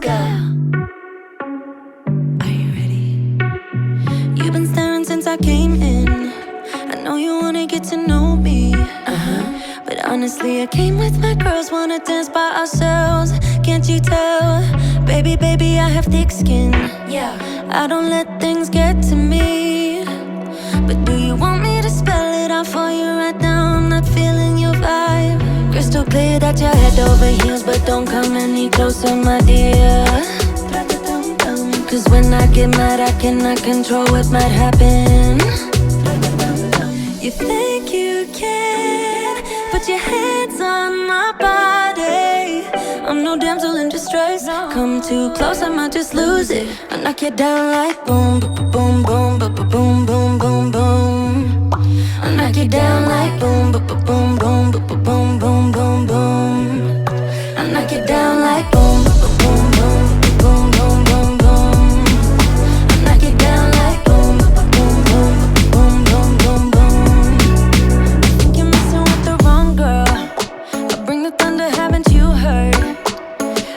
go. Are you ready? You've been staring since I came in. I know you wanna get to know me. But honestly, I came with my girls, wanna dance by ourselves. Can't you tell? Baby, baby, I have thick skin. Yeah, I don't let things get to me. But do you want me to spell it out for you right now? I'm not feeling your vibe. Crystal clear that you're head over heels, but don't come any closer, my dear. Cause when I get mad, I cannot control what might happen. You think you can put your hands on my body. I'm no damsel in distress. Come too close, I might just lose it. I knock you down like boom, boom, boom, boom, boom, boom, boom, boom. I knock you down like boom, boom, boom, boom, boom, boom, boom, boom. I knock you down like boom, boom, boom, boom, boom, boom, boom. I knock you down like boom, boom, boom, boom, boom, boom, boom. I think you're messing with the wrong girl. I bring the thunder, haven't you heard?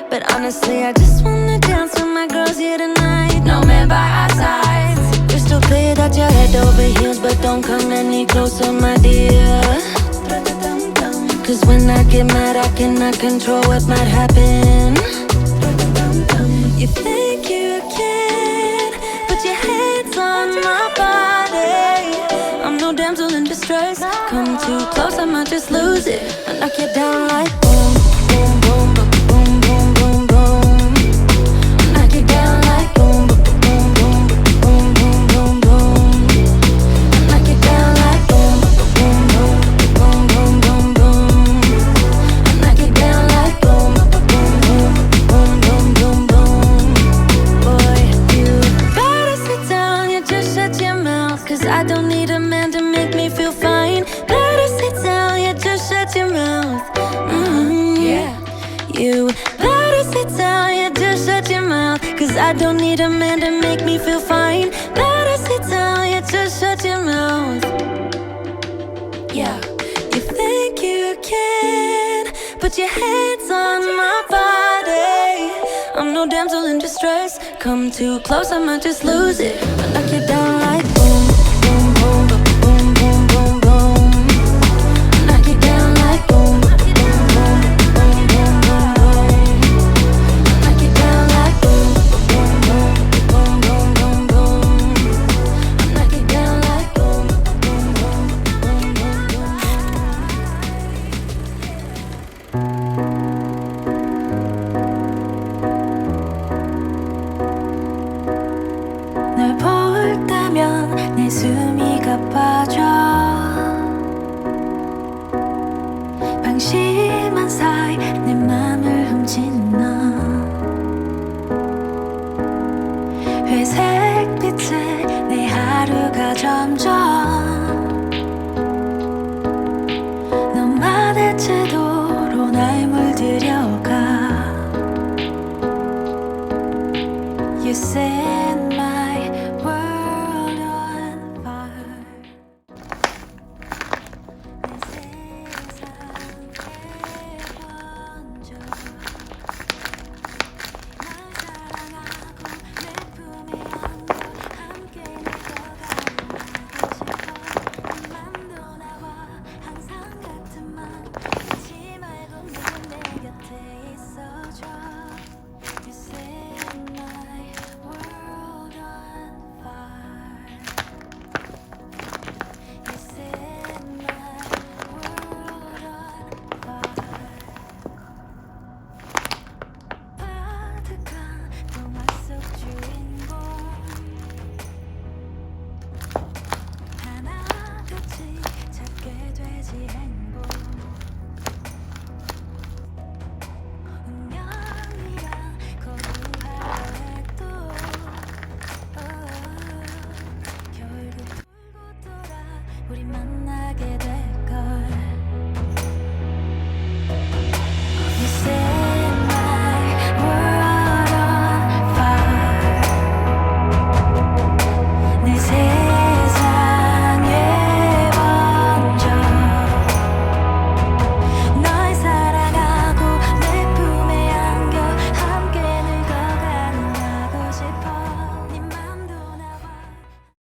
But honestly, I just wanna dance with my girls here tonight. No man by our sides. Crystal clear that you're head over heels, but don't come any closer, my dear. Cause when I get mad, I cannot control what might happen. You think you can put your hands on my body. I'm no damsel in distress. Come too close, I might just lose it. I knock you down like boom, boom, boom, boom, boom, boom, boom. I knock you down like boom, boom, boom, boom, boom, boom, boom. I knock you down like boom, boom, boom, boom, boom, boom, boom. I knock you down like boom, boom, boom, boom, boom, boom, boom. Boy, you better sit down, you just shut your mouth. Cause I don't need a man to make me feel fine. Better sit down, you just shut your mouth. Yeah. You better sit down, you just shut your mouth. Cause I don't need a man to make me feel fine. Better sit down, you just shut your mouth. Yeah. You think you can put your hands on my body. I'm no damsel in distress. Come too close, I might just lose it. I knock you down like boom, boom, boom, boom, boom, boom, boom. I knock you down like boom, boom, boom, boom, boom, boom, boom. I knock you down like boom, boom, boom, boom, boom, boom, boom. I knock you down like boom, boom, boom, boom, boom, boom. 널 볼 때면 내 숨이 가빠져. 방심한 사이 내 맘을 훔친 너. 회색 빛에 내 하루가 점점